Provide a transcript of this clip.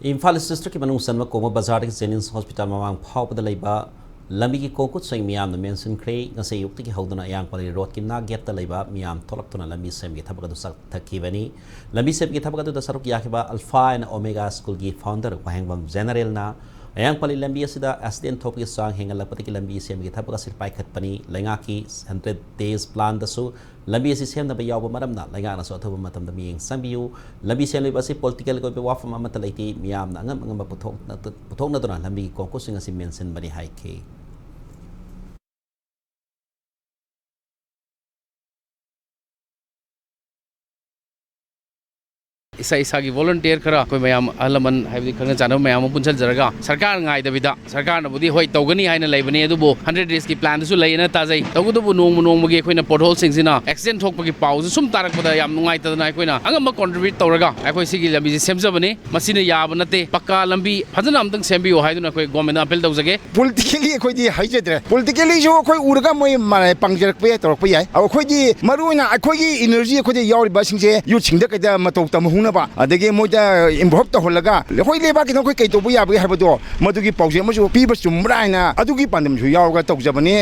Imphal district की मनुंग सनम कोंगबा बाजार के जेनिम्स हॉस्पिटल ममांग फावपदा लेबा लंबी की कोंकुत सई मियाम न mention cray ngase yukti ki hawduna Ayangpali road ki na get ta leiba miyam tholaptuna lambi sem gi thabaka du sak thakibani lambi sem gi thabaka du saruk yakiba Alpha and Omega school gi founder wahengbam general na Ayangpali lambi asida accident thopi sang hengalapati ki lambi sem gi thabaka sirpai khatpani lenga ki 100 days plan da su lambi asi sem na ba yaw maram na lenga na so thoba matam da miyeng sambiu lambi sem leiba si political ko be wafam amata leiti miyam na ngam puthok na dona lambi ko singa si mention bani hai ke इसा की volunteer खरा कोई ma'am अहलमन है Kharna चानो ma'am पुंसल जरगा सरकार गाइदबिदा सरकार नबुदी होय तौगनी हाइना लेबनी अदुबो 100 days की plan दुसु लेना ताजै तौगुदुबु नोंग नोंगबगी अखोइना पोर्टहोल सिंगसिना एक्सीडेंट थोकपगी पाउज सुम तारकपदा याम नुंगाइतदना अखोइना अंगम कंट्रीब्यूट तौरगा अखोइ सिगी लंबी सेमजबनी मसिना याब नते पक्का लंबी फजना अमतंग सेमबियो हाइदुना अखोइ गवर्नमेंट अपील तौजगे पॉलिटिकली अखोइदी हाइजद्रे पॉलिटिकली जो अखोइ उरगा मोय माने पंगजरकपे तौरकपय याय अखोइदी मरुना अखोइगी एनर्जी अखोइदी यावरिबा सिंगसे यु छिंगदा कदा मतौ तमहुना बा अदगे मोइदा इन्वॉल्व तौहलगा अखोइ लेबा कि नखोइ कै तौबो याबगे हाबदो मदुगी पाउजे मजु पीबा चुमराइना अदुगी पांदमसु यावगा तौजबने